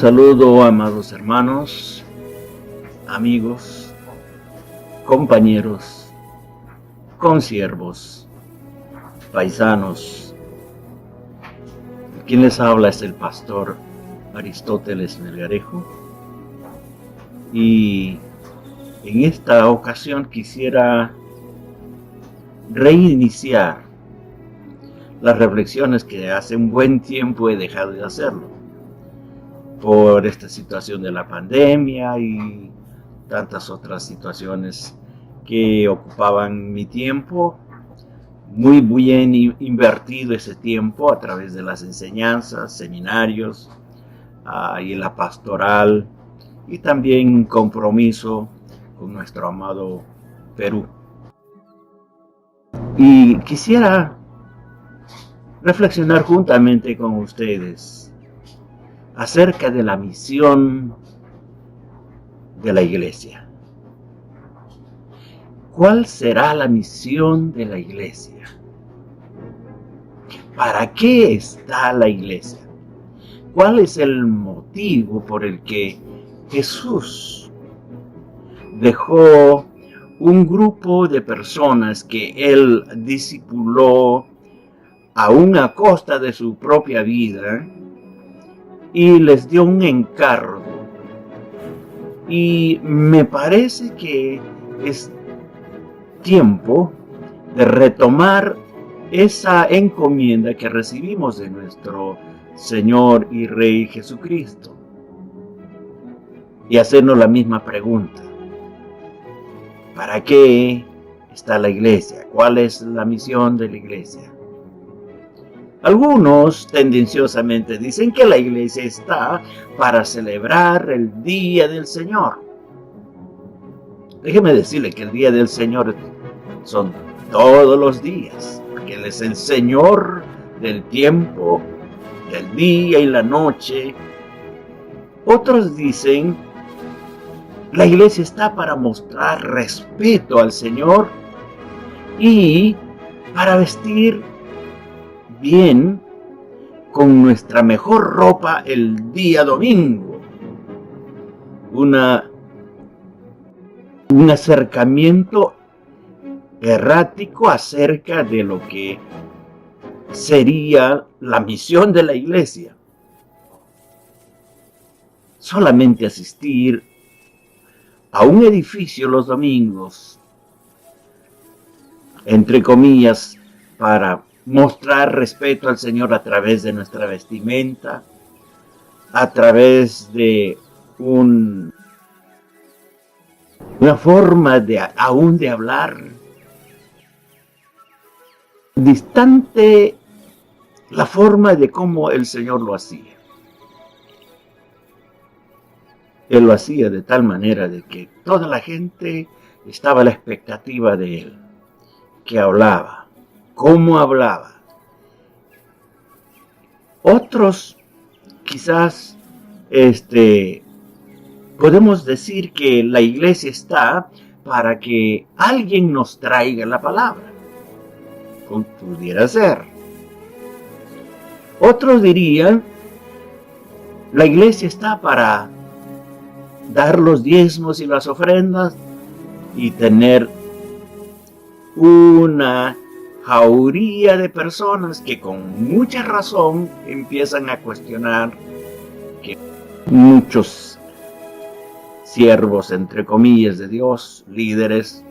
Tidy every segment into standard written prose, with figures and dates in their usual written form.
saludo, amados hermanos, amigos, compañeros, consiervos, paisanos. Quien les habla es el pastor Aristóteles Melgarejo, y en esta ocasión quisiera reiniciar las reflexiones que hace un buen tiempo he dejado de hacerlo por esta situación de la pandemia y tantas otras situaciones que ocupaban mi tiempo. Muy bien invertido ese tiempo a través de las enseñanzas, seminarios y la pastoral, y también compromiso con nuestro amado Perú. Y quisiera reflexionar juntamente con ustedes acerca de la misión de la iglesia. ¿Cuál será la misión de la iglesia? ¿Para qué está la iglesia? ¿Cuál es el motivo por el que Jesús dejó un grupo de personas que Él discipuló aún a costa de su propia vida y les dio un encargo? Y me parece que es tiempo de retomar esa encomienda que recibimos de nuestro Señor y Rey Jesucristo y hacernos la misma pregunta: ¿para qué está la iglesia? ¿Cuál es la misión de la iglesia? Algunos tendenciosamente dicen que la iglesia está para celebrar el Día del Señor. Déjeme decirle que el Día del Señor son todos los días, porque Él es el Señor del tiempo, del día y la noche. Otros dicen la iglesia está para mostrar respeto al Señor y para vestir bien con nuestra mejor ropa el día domingo. Un acercamiento errático acerca de lo que sería la misión de la iglesia. Solamente asistir a un edificio los domingos, entre comillas, para mostrar respeto al Señor a través de nuestra vestimenta, a través de una forma aún de hablar distante la forma de cómo el Señor lo hacía. Él lo hacía de tal manera de que toda la gente estaba a la expectativa de Él, que hablaba, cómo hablaba. Otros quizás podemos decir que la iglesia está para que alguien nos traiga la palabra. Pudiera ser. Otros dirían la iglesia está para dar los diezmos y las ofrendas y tener una jauría de personas que con mucha razón empiezan a cuestionar que muchos siervos, entre comillas, de Dios, líderes,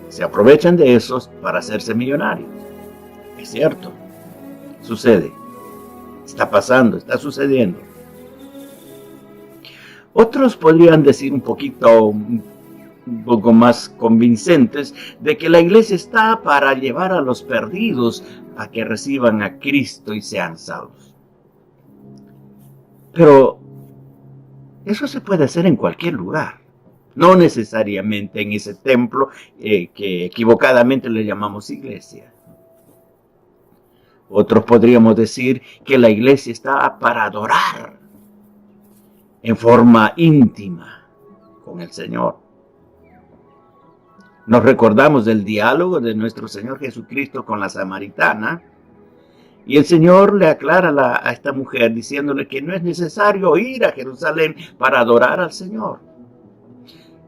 se aprovechan de esos para hacerse millonarios. Es cierto, sucede, está pasando, está sucediendo. Otros podrían decir un poco más convincentes de que la iglesia está para llevar a los perdidos a que reciban a Cristo y sean salvos. Pero eso se puede hacer en cualquier lugar, no necesariamente en ese templo que equivocadamente le llamamos iglesia. Otros podríamos decir que la iglesia está para adorar en forma íntima con el Señor. Nos recordamos del diálogo de nuestro Señor Jesucristo con la samaritana, Y el Señor le aclara a esta mujer diciéndole que no es necesario ir a Jerusalén para adorar al Señor.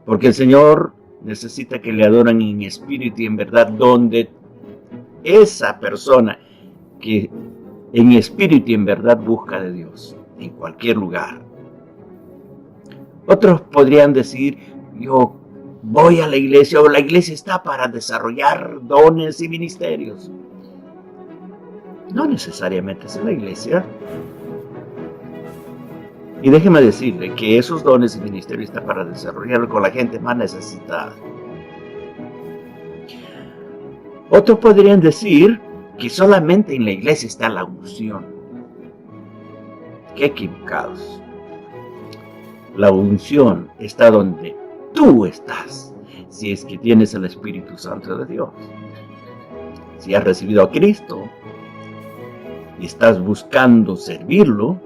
Porque el Señor necesita que le adoren en espíritu y en verdad, donde esa persona que en espíritu y en verdad busca de Dios, en cualquier lugar. Otros podrían decir, yo voy a la iglesia, o la iglesia está para desarrollar dones y ministerios. No necesariamente es la iglesia. Y déjeme decirle que esos dones y ministerios están para desarrollarlo con la gente más necesitada. Otros podrían decir que solamente en la iglesia está la unción. Qué equivocados. La unción está donde tú estás, si es que tienes el Espíritu Santo de Dios. Si has recibido a Cristo y estás buscando servirlo,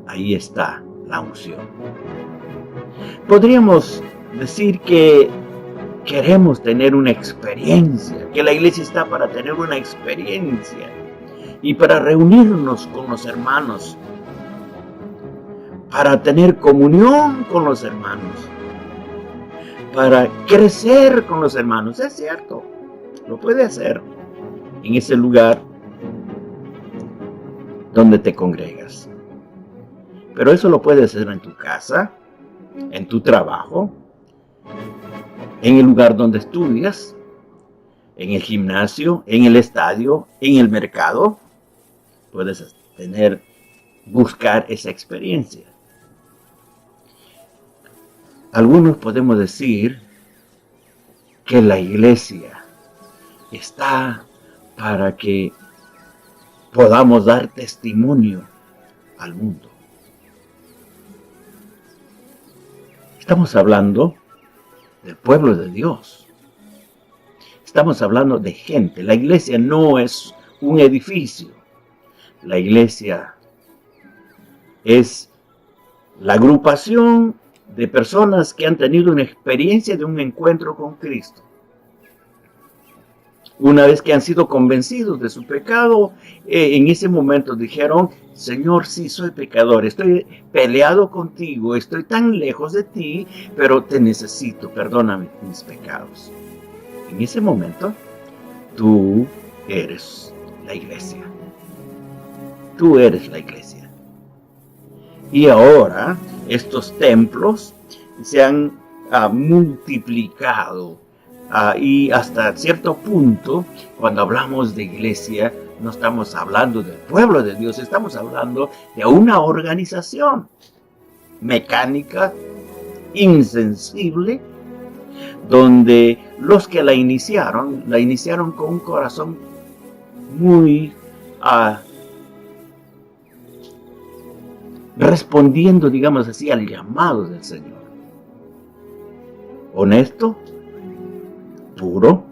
ahí está la unción. Podríamos decir que queremos tener una experiencia, que la iglesia está para tener una experiencia y para reunirnos con los hermanos, para tener comunión con los hermanos, para crecer con los hermanos. Es cierto, lo puede hacer en ese lugar donde te congregas. Pero eso lo puedes hacer en tu casa, en tu trabajo, en el lugar donde estudias, en el gimnasio, en el estadio, en el mercado. Puedes buscar esa experiencia. Algunos podemos decir que la iglesia está para que podamos dar testimonio al mundo. Estamos hablando del pueblo de Dios. Estamos hablando de gente. La iglesia no es un edificio. La iglesia es la agrupación de personas que han tenido una experiencia de un encuentro con Cristo. Una vez que han sido convencidos de su pecado, en ese momento dijeron, Señor, sí, soy pecador, estoy peleado contigo, estoy tan lejos de ti, pero te necesito, perdóname mis pecados. En ese momento, tú eres la iglesia. Tú eres la iglesia. Y ahora, estos templos se han multiplicado. Y hasta cierto punto, cuando hablamos de iglesia, no estamos hablando del pueblo de Dios, estamos hablando de una organización mecánica, insensible, donde los que la iniciaron con un corazón muy respondiendo, digamos así, al llamado del Señor. Honesto, puro,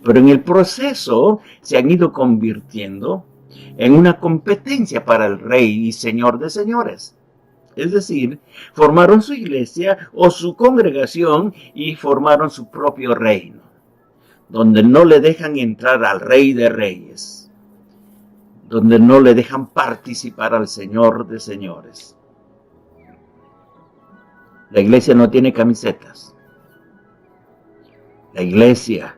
pero en el proceso se han ido convirtiendo en una competencia para el Rey y Señor de señores. Es decir, formaron su iglesia o su congregación y formaron su propio reino, donde no le dejan entrar al Rey de Reyes, donde no le dejan participar al Señor de señores. La iglesia no tiene camisetas. La iglesia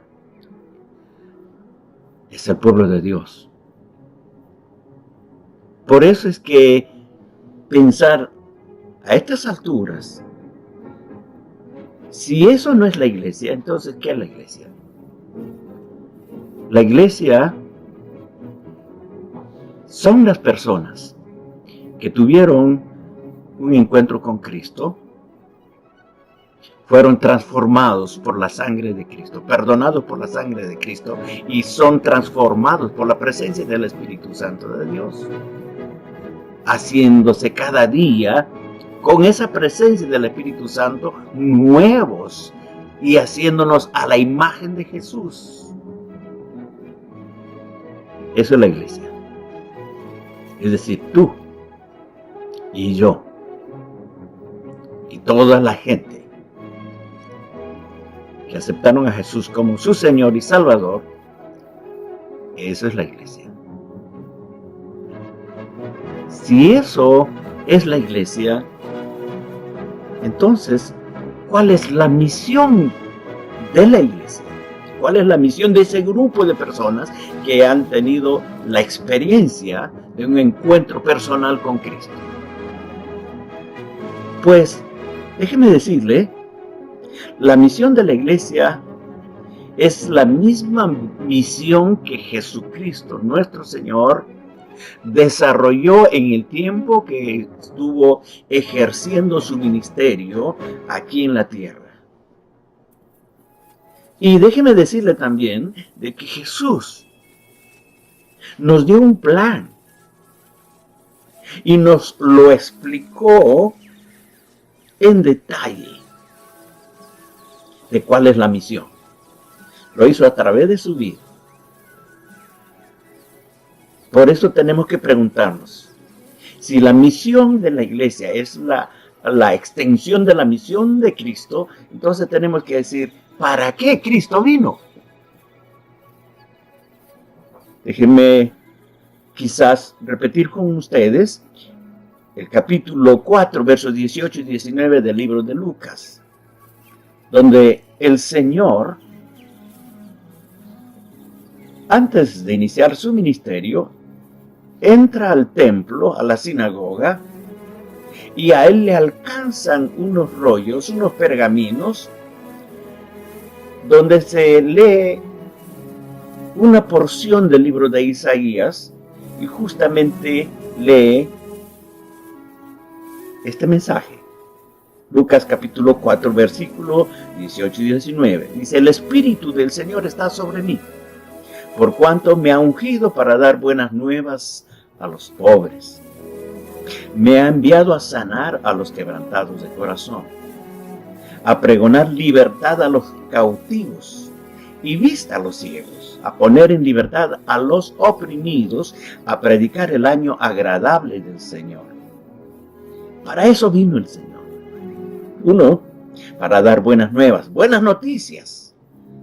es el pueblo de Dios. Por eso es que pensar a estas alturas, si eso no es la iglesia, entonces ¿qué es la iglesia? La iglesia son las personas que tuvieron un encuentro con Cristo, fueron transformados por la sangre de Cristo, perdonados por la sangre de Cristo y son transformados por la presencia del Espíritu Santo de Dios, haciéndose cada día con esa presencia del Espíritu Santo nuevos y haciéndonos a la imagen de Jesús. Eso es la iglesia. Es decir, tú y yo y toda la gente que aceptaron a Jesús como su Señor y Salvador. Eso es la iglesia. Si eso es la iglesia, entonces, ¿cuál es la misión de la iglesia? ¿Cuál es la misión de ese grupo de personas que han tenido la experiencia de un encuentro personal con Cristo? Pues, déjeme decirle, la misión de la iglesia es la misma misión que Jesucristo, nuestro Señor, desarrolló en el tiempo que estuvo ejerciendo su ministerio aquí en la tierra. Y déjeme decirle también de que Jesús nos dio un plan y nos lo explicó en detalle de cuál es la misión. Lo hizo a través de su vida. Por eso tenemos que preguntarnos, si la misión de la iglesia es la extensión de la misión de Cristo, entonces tenemos que decir, ¿para qué Cristo vino? Déjenme quizás repetir con ustedes el capítulo 4, versos 18 y 19 del libro de Lucas, donde el Señor, antes de iniciar su ministerio, entra al templo, a la sinagoga, y a él le alcanzan unos rollos, unos pergaminos, donde se lee una porción del libro de Isaías, y justamente lee este mensaje. Lucas capítulo 4, versículo 18 y 19. Dice, el Espíritu del Señor está sobre mí, por cuanto me ha ungido para dar buenas nuevas a los pobres. Me ha enviado a sanar a los quebrantados de corazón, a pregonar libertad a los cautivos y vista a los ciegos, a poner en libertad a los oprimidos, a predicar el año agradable del Señor. Para eso vino el Señor. Uno, para dar buenas nuevas, buenas noticias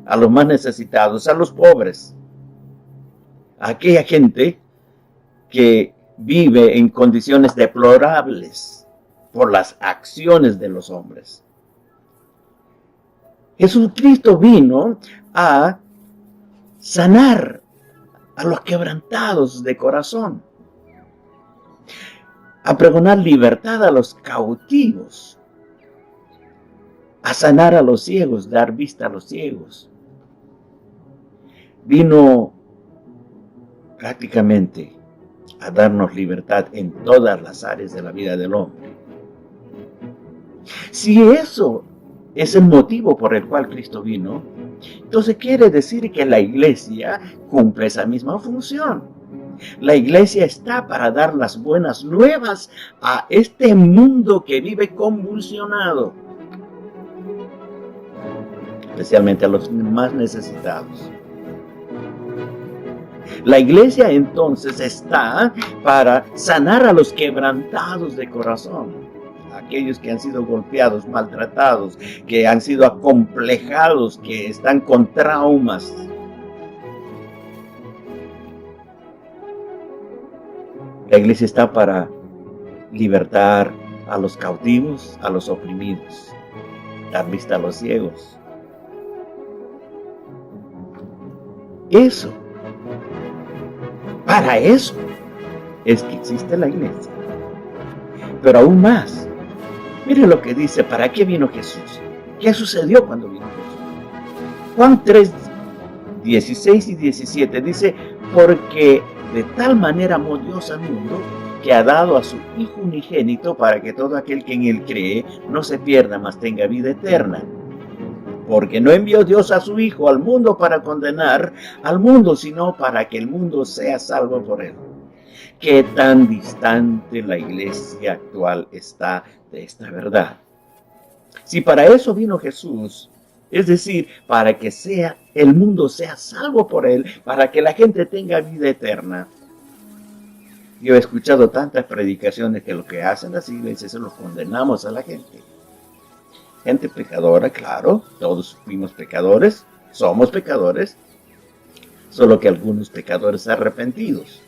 a los más necesitados, a los pobres, a aquella gente que vive en condiciones deplorables por las acciones de los hombres. Jesucristo vino a sanar a los quebrantados de corazón, a pregonar libertad a los cautivos, a sanar a los ciegos, dar vista a los ciegos. Vino prácticamente a darnos libertad en todas las áreas de la vida del hombre. Si eso es el motivo por el cual Cristo vino, entonces quiere decir que la iglesia cumple esa misma función. La iglesia está para dar las buenas nuevas a este mundo que vive convulsionado, especialmente a los más necesitados. La iglesia entonces está para sanar a los quebrantados de corazón, aquellos que han sido golpeados, maltratados, que han sido acomplejados, que están con traumas. La iglesia está para libertar a los cautivos, a los oprimidos, dar vista a los ciegos. Para eso es que existe la iglesia. Pero aún más, miren lo que dice, ¿para qué vino Jesús? ¿Qué sucedió cuando vino Jesús? Juan 3, 16 y 17 dice, porque de tal manera amó Dios al mundo, que ha dado a su Hijo unigénito para que todo aquel que en él cree no se pierda, mas tenga vida eterna. Porque no envió Dios a su Hijo al mundo para condenar al mundo, sino para que el mundo sea salvo por él. ¿Qué tan distante la iglesia actual está de esta verdad? Si para eso vino Jesús, es decir, para que el mundo sea salvo por él, para que la gente tenga vida eterna. Yo he escuchado tantas predicaciones que lo que hacen las iglesias es los condenamos a la gente. Gente pecadora, claro, todos fuimos pecadores, somos pecadores, solo que algunos pecadores arrepentidos.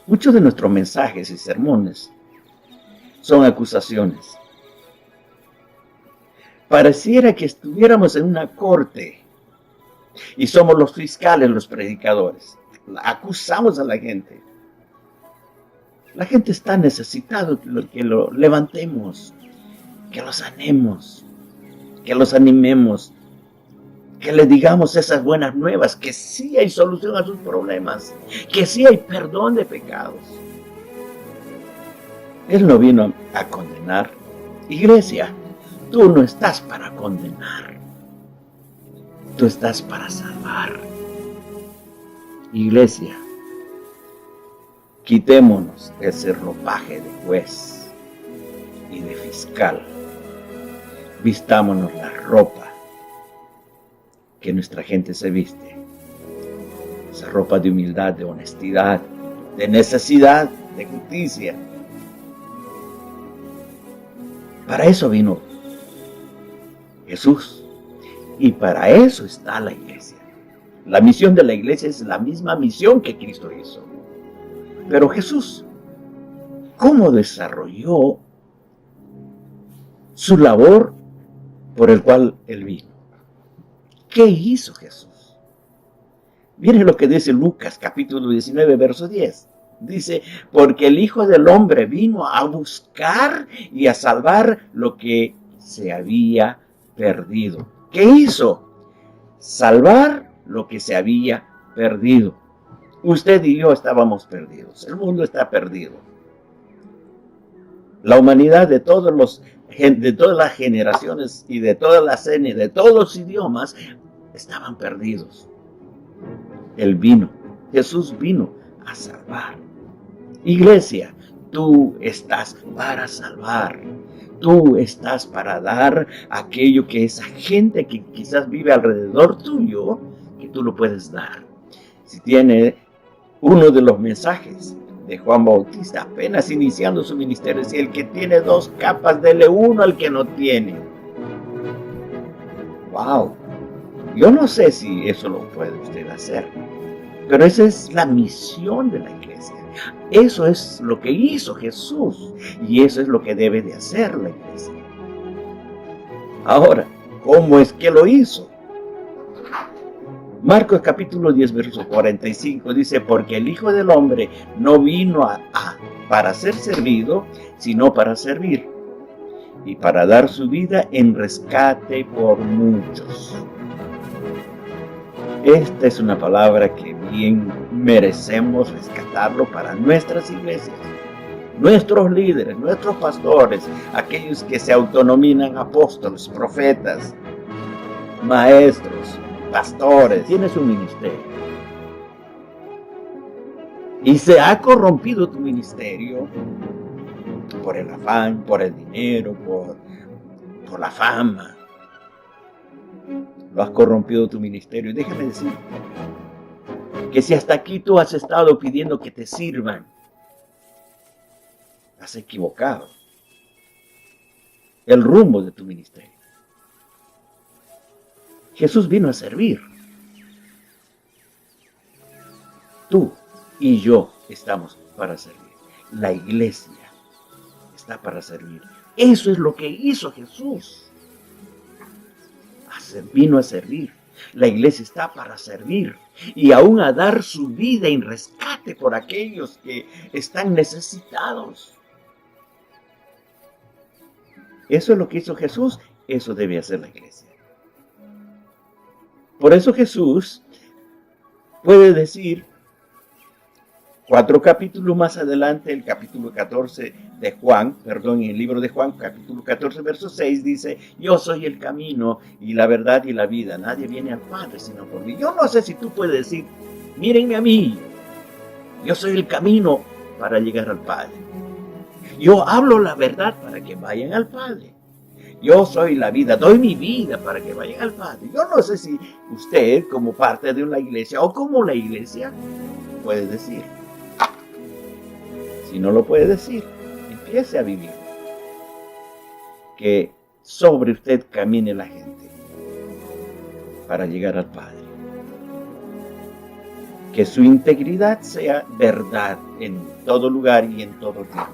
Muchos de nuestros mensajes y sermones son acusaciones. Pareciera que estuviéramos en una corte y somos los fiscales, los predicadores. Acusamos a la gente. La gente está necesitada que lo levantemos, que los sanemos, que los animemos, que les digamos esas buenas nuevas, que sí hay solución a sus problemas, que sí hay perdón de pecados. Él no vino a condenar. Iglesia, tú no estás para condenar. Tú estás para salvar. Iglesia, quitémonos ese ropaje de juez y de fiscal. Vistámonos la ropa que nuestra gente se viste. Esa ropa de humildad, de honestidad, de necesidad, de justicia. Para eso vino Jesús. Y para eso está la iglesia. La misión de la iglesia es la misma misión que Cristo hizo. Pero Jesús, ¿cómo desarrolló su labor por el cual Él vino? ¿Qué hizo Jesús? Miren lo que dice Lucas, capítulo 19, verso 10. Dice, porque el Hijo del Hombre vino a buscar y a salvar lo que se había perdido. ¿Qué hizo? Salvar lo que se había perdido. Usted y yo estábamos perdidos. El mundo está perdido. La humanidad de todas las generaciones y de todas las etnias, de todos los idiomas, estaban perdidos. Él vino. Jesús vino a salvar. Iglesia, tú estás para salvar. Tú estás para dar aquello que esa gente que quizás vive alrededor tuyo, que tú lo puedes dar. Si tiene uno de los mensajes de Juan Bautista, apenas iniciando su ministerio, si el que tiene 2 capas, dele uno al que no tiene. ¡Wow! Yo no sé si eso lo puede usted hacer, pero esa es la misión de la iglesia. Eso es lo que hizo Jesús y eso es lo que debe de hacer la iglesia. Ahora, ¿cómo es que lo hizo? Marcos capítulo 10, verso 45 dice, porque el Hijo del Hombre no vino para ser servido, sino para servir y para dar su vida en rescate por muchos. Esta es una palabra que bien merecemos rescatarlo para nuestras iglesias, nuestros líderes, nuestros pastores, aquellos que se autonominan apóstoles, profetas, maestros, pastores. Tienes un ministerio y se ha corrompido tu ministerio por el afán, por el dinero, por la fama. Lo has corrompido tu ministerio. Y déjame decir que si hasta aquí tú has estado pidiendo que te sirvan, has equivocado el rumbo de tu ministerio. Jesús vino a servir. Tú y yo estamos para servir. La iglesia está para servir. Eso es lo que hizo Jesús. Vino a servir. La iglesia está para servir y aún a dar su vida en rescate por aquellos que están necesitados. Eso es lo que hizo Jesús. Eso debe hacer la iglesia. Por eso Jesús puede decir 4 capítulos más adelante, el capítulo 14 de Juan, en el libro de Juan, capítulo 14, verso 6, dice, yo soy el camino y la verdad y la vida. Nadie viene al Padre sino por mí. Yo no sé si tú puedes decir, mírenme a mí, yo soy el camino para llegar al Padre. Yo hablo la verdad para que vayan al Padre. Yo soy la vida, doy mi vida para que vayan al Padre. Yo no sé si usted, como parte de una iglesia o como la iglesia, puede decir. Si no lo puede decir, empiece a vivir. Que sobre usted camine la gente para llegar al Padre. que su integridad sea verdad en todo lugar y en todo tiempo,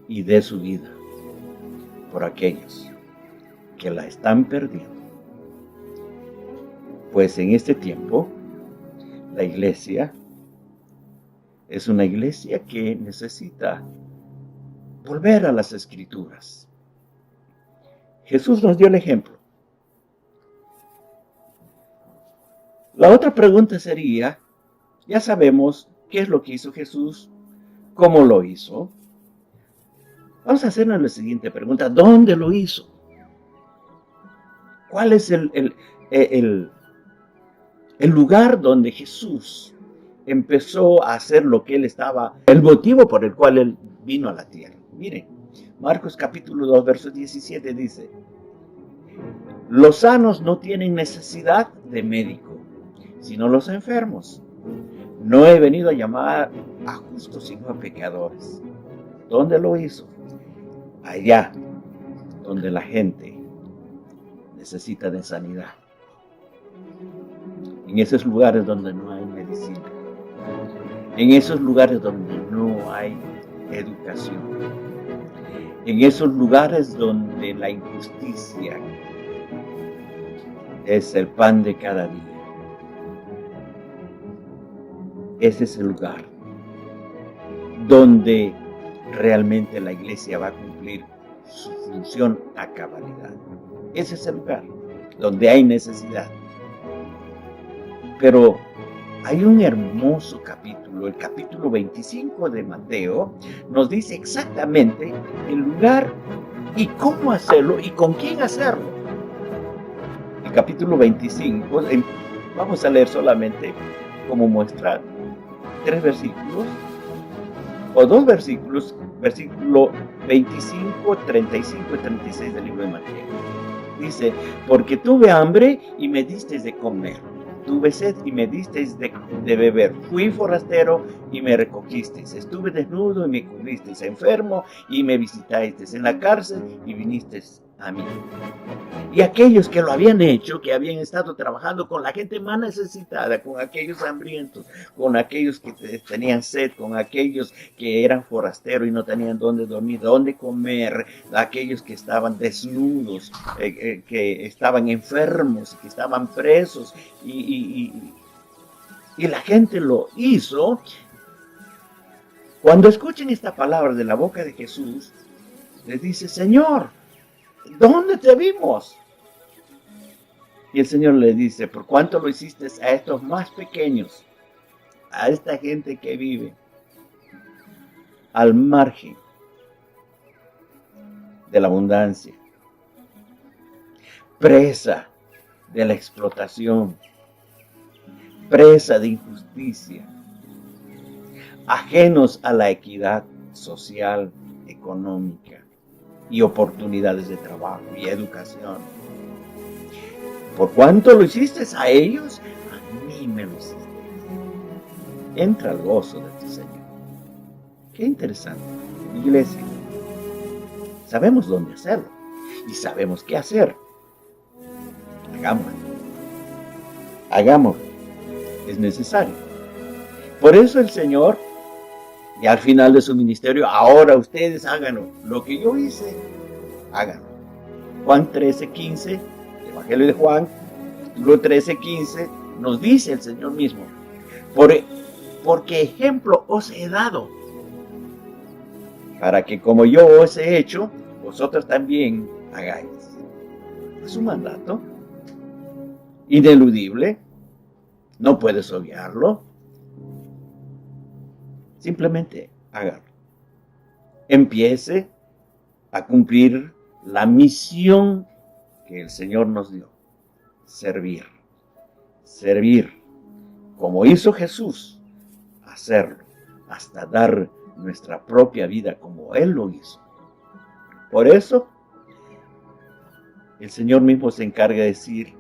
y dé su vida por aquellos que la están perdiendo. Pues en este tiempo, la iglesia es una iglesia que necesita volver a las Escrituras. Jesús nos dio el ejemplo. La otra pregunta sería, ya sabemos qué es lo que hizo Jesús, cómo lo hizo. Vamos a hacernos la siguiente pregunta, ¿dónde lo hizo? ¿Cuál es el lugar donde Jesús empezó a hacer lo que él estaba, el motivo por el cual él vino a la tierra? Miren, Marcos capítulo 2, verso 17 dice, los sanos no tienen necesidad de médico, sino los enfermos. No he venido a llamar a justos, sino a pecadores. ¿Dónde lo hizo? Allá donde la gente necesita de sanidad. En esos lugares donde no hay medicina. En esos lugares donde no hay educación. En esos lugares donde la injusticia es el pan de cada día. Ese es el lugar donde realmente la iglesia va a cumplir su función a cabalidad. Ese es el lugar donde hay necesidad. Pero hay un hermoso capítulo, el capítulo 25 de Mateo, nos dice exactamente el lugar y cómo hacerlo y con quién hacerlo. El capítulo 25, vamos a leer solamente como muestra 3 versículos o 2 versículos, versículo 25, 35 y 36 del libro de Mateo. Dice, porque tuve hambre y me disteis de comer, tuve sed y me disteis de beber, fui forastero y me recogisteis, estuve desnudo y me cubristeis, enfermo y me visitasteis, en la cárcel y vinisteis a mí. Y aquellos que lo habían hecho, que habían estado trabajando con la gente más necesitada, con aquellos hambrientos, con aquellos que tenían sed, con aquellos que eran forasteros y no tenían dónde dormir, dónde comer, aquellos que estaban desnudos, que estaban enfermos, que estaban presos, y la gente lo hizo. Cuando escuchen esta palabra de la boca de Jesús, les dice, Señor, ¿dónde te vimos? Y el Señor le dice, ¿por cuánto lo hiciste a estos más pequeños? A esta gente que vive al margen de la abundancia, presa de la explotación, presa de injusticia, ajenos a la equidad social, económica y oportunidades de trabajo y educación. ¿Por cuánto lo hiciste a ellos? A mí me lo hiciste. Entra al gozo de tu Señor. Qué interesante. Iglesia, sabemos dónde hacerlo y sabemos qué hacer. Hagámoslo. Hagámoslo. Es necesario. Por eso el Señor, y al final de su ministerio, ahora ustedes háganlo. Lo que yo hice, háganlo. Juan 13:15, el Evangelio de Juan, capítulo 13:15, nos dice el Señor mismo, porque ejemplo os he dado, para que como yo os he hecho, vosotros también hagáis. Es un mandato ineludible, no puedes obviarlo. Simplemente hágalo. Empiece a cumplir la misión que el Señor nos dio. Servir. Servir. Como hizo Jesús. Hacerlo. Hasta dar nuestra propia vida como Él lo hizo. Por eso, el Señor mismo se encarga de decir,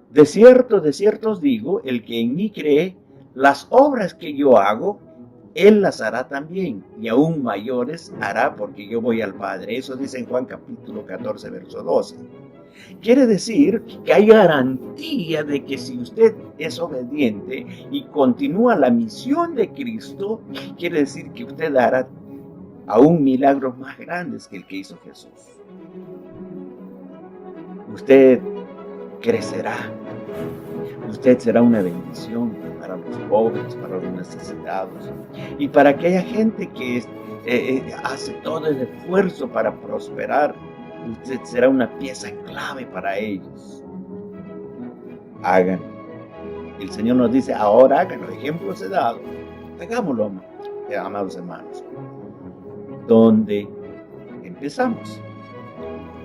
de cierto os digo, el que en mí cree, las obras que yo hago, Él las hará también, y aún mayores hará porque yo voy al Padre. Eso dice en Juan capítulo 14, verso 12. Quiere decir que hay garantía de que si usted es obediente y continúa la misión de Cristo, quiere decir que usted hará aún milagros más grandes que el que hizo Jesús. Usted crecerá. Usted será una bendición para los pobres, para los necesitados y para aquella gente que hace todo el esfuerzo para prosperar. Usted será una pieza clave para ellos. Hagan. El Señor nos dice, ahora háganlo. Ejemplos he dado. Hagámoslo, amados hermanos. ¿Dónde empezamos?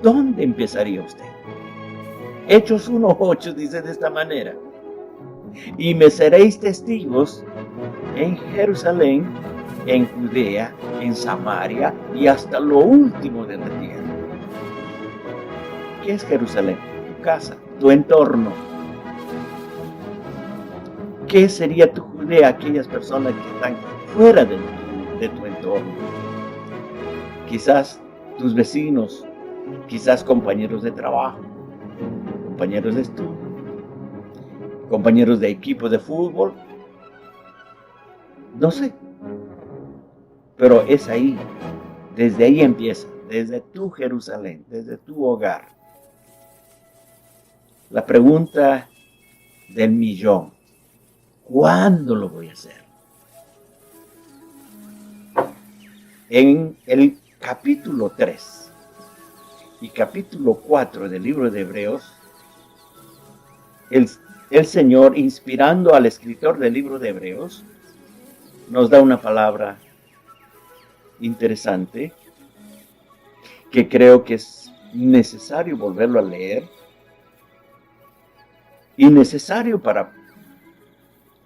¿Dónde empezaría usted? Hechos 1:8 dice de esta manera: y me seréis testigos en Jerusalén, en Judea, en Samaria y hasta lo último de la tierra. ¿Qué es Jerusalén? Tu casa, tu entorno. ¿Qué sería tu Judea? Aquellas personas que están fuera de tu entorno. Quizás tus vecinos, quizás compañeros de trabajo, compañeros de estudio, compañeros de equipo de fútbol, no sé, pero es ahí, desde ahí empieza, desde tu Jerusalén, desde tu hogar. La pregunta del millón: ¿cuándo lo voy a hacer? En el capítulo 3 y capítulo 4 del libro de Hebreos, el Señor, inspirando al escritor del libro de Hebreos, nos da una palabra interesante que creo que es necesario volverlo a leer y necesario para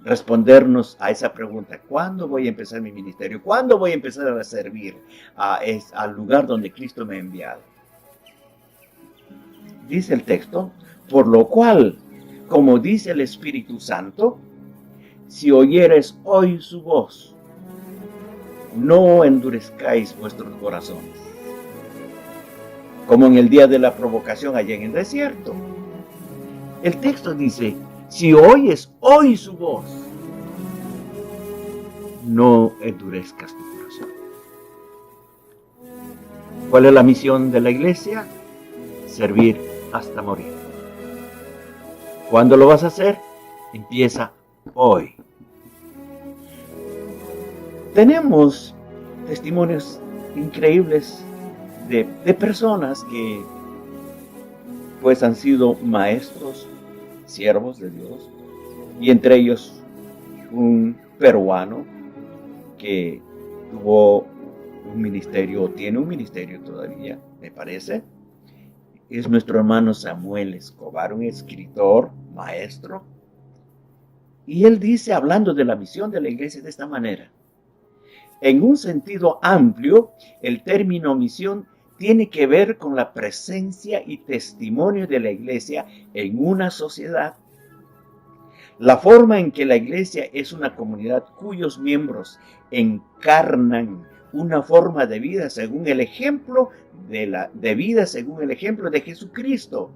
respondernos a esa pregunta: ¿cuándo voy a empezar mi ministerio? ¿Cuándo voy a empezar a servir al lugar donde Cristo me ha enviado? Dice el texto: por lo cual, como dice el Espíritu Santo, si oyeres hoy su voz, no endurezcáis vuestros corazones, como en el día de la provocación allá en el desierto. El texto dice: si oyes hoy su voz, no endurezcas tu corazón. ¿Cuál es la misión de la iglesia? Servir hasta morir. ¿Cuándo lo vas a hacer? Empieza hoy. Tenemos testimonios increíbles de personas que pues han sido maestros, siervos de Dios, y entre ellos un peruano que tuvo un ministerio, o tiene un ministerio todavía, me parece. Es nuestro hermano Samuel Escobar, un escritor, maestro. Y él dice, hablando de la misión de la iglesia, de esta manera: en un sentido amplio, el término misión tiene que ver con la presencia y testimonio de la iglesia en una sociedad. La forma en que la iglesia es una comunidad cuyos miembros encarnan una forma de vida según el ejemplo según el ejemplo de Jesucristo.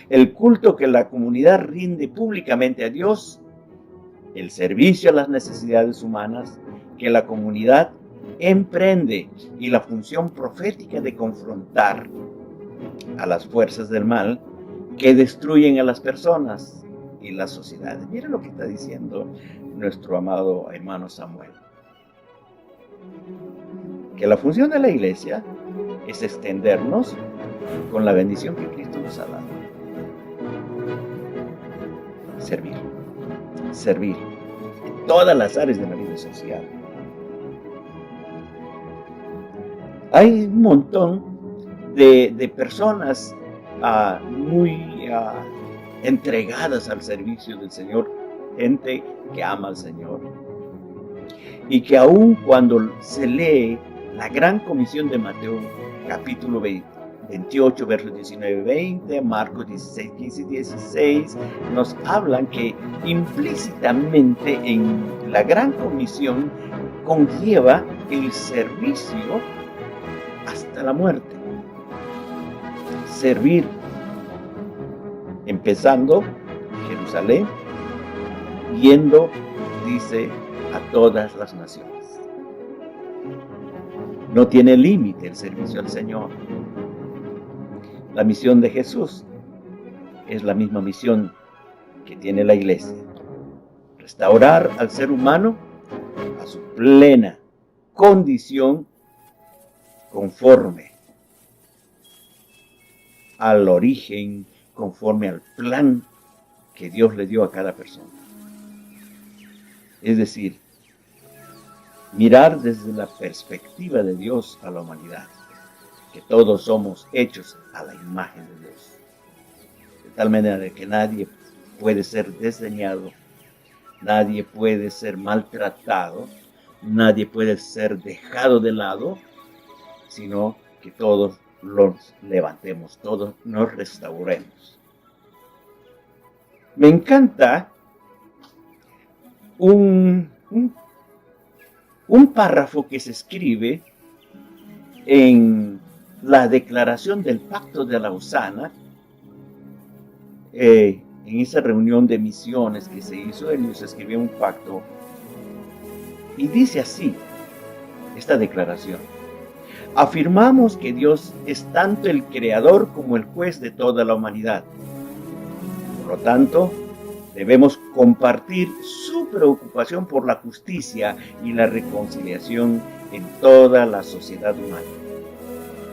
El culto que la comunidad rinde públicamente a Dios, el servicio a las necesidades humanas que la comunidad emprende y la función profética de confrontar a las fuerzas del mal que destruyen a las personas y las sociedades. Mira lo que está diciendo nuestro amado hermano Samuel. Que la función de la iglesia es extendernos con la bendición que Cristo nos ha dado. Servir en todas las áreas de la vida social. Hay un montón de personas muy entregadas al servicio del Señor, gente que ama al Señor, y que aun cuando se lee la gran comisión de Mateo, capítulo 28, versos 19-20, Marcos 16, 15 y 16, nos hablan que implícitamente en la gran comisión conlleva el servicio hasta la muerte. servir, empezando Jerusalén, yendo, dice, a todas las naciones. No tiene límite el servicio al Señor. La misión de Jesús es la misma misión que tiene la iglesia. Restaurar al ser humano a su plena condición conforme al origen, conforme al plan que Dios le dio a cada persona. Es decir, mirar desde la perspectiva de Dios a la humanidad, que todos somos hechos a la imagen de Dios, de tal manera que nadie puede ser desdeñado, nadie puede ser maltratado, nadie puede ser dejado de lado, sino que todos los levantemos, todos nos restauremos. Me encanta un párrafo que se escribe en la declaración del Pacto de Lausana, en esa reunión de misiones que se hizo. Ellos escribieron un pacto y dice así esta declaración: afirmamos que Dios es tanto el creador como el juez de toda la humanidad. Por lo tanto, debemos compartir su preocupación por la justicia y la reconciliación en toda la sociedad humana,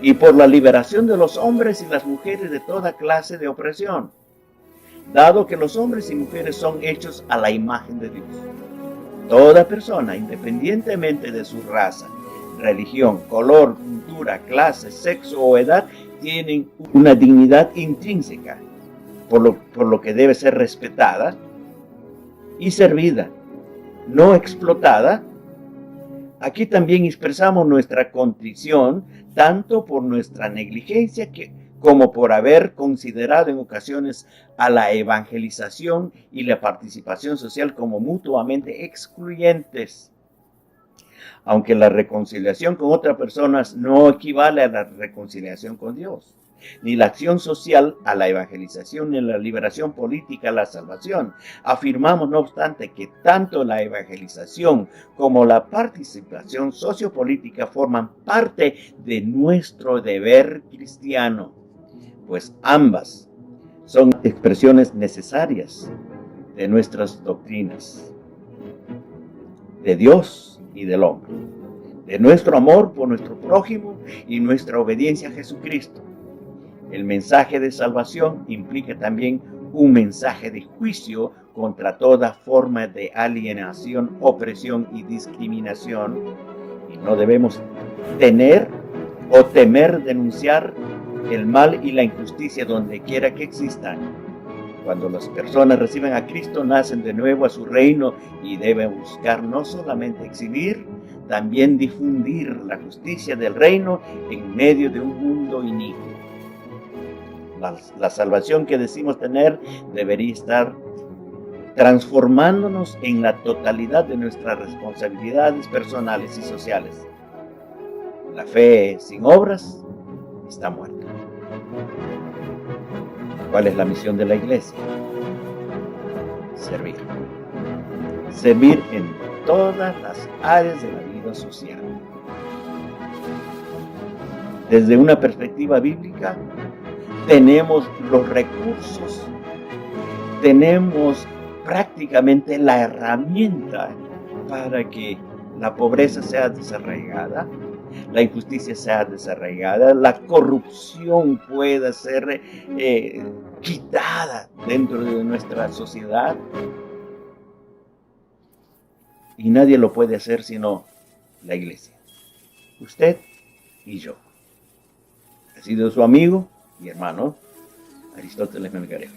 y por la liberación de los hombres y las mujeres de toda clase de opresión, dado que los hombres y mujeres son hechos a la imagen de Dios. Toda persona, independientemente de su raza, religión, color, cultura, clase, sexo o edad, tienen una dignidad intrínseca, por lo que debe ser respetada y servida, no explotada. Aquí también expresamos nuestra contrición, tanto por nuestra negligencia como por haber considerado en ocasiones a la evangelización y la participación social como mutuamente excluyentes. Aunque la reconciliación con otras personas no equivale a la reconciliación con Dios, ni la acción social a la evangelización, ni la liberación política a la salvación. Afirmamos, no obstante, que tanto la evangelización como la participación sociopolítica forman parte de nuestro deber cristiano, pues ambas son expresiones necesarias de nuestras doctrinas, de Dios y del hombre, de nuestro amor por nuestro prójimo y nuestra obediencia a Jesucristo. El mensaje de salvación implica también un mensaje de juicio contra toda forma de alienación, opresión y discriminación, y no debemos tener o temer denunciar el mal y la injusticia donde quiera que existan. Cuando las personas reciben a Cristo, nacen de nuevo a su reino y deben buscar no solamente exhibir, también difundir la justicia del reino en medio de un mundo inicuo. La salvación que decimos tener debería estar transformándonos en la totalidad de nuestras responsabilidades personales y sociales. La fe sin obras está muerta. ¿Cuál es la misión de la iglesia? Servir. Servir en todas las áreas de la vida social. Desde una perspectiva bíblica, tenemos los recursos, tenemos prácticamente la herramienta para que la pobreza sea desarraigada, la injusticia sea desarraigada, la corrupción pueda ser quitada dentro de nuestra sociedad. Y nadie lo puede hacer sino la iglesia, usted y yo. Ha sido su amigo y hermano Aristóteles Melgarejo.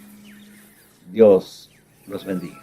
Dios los bendiga.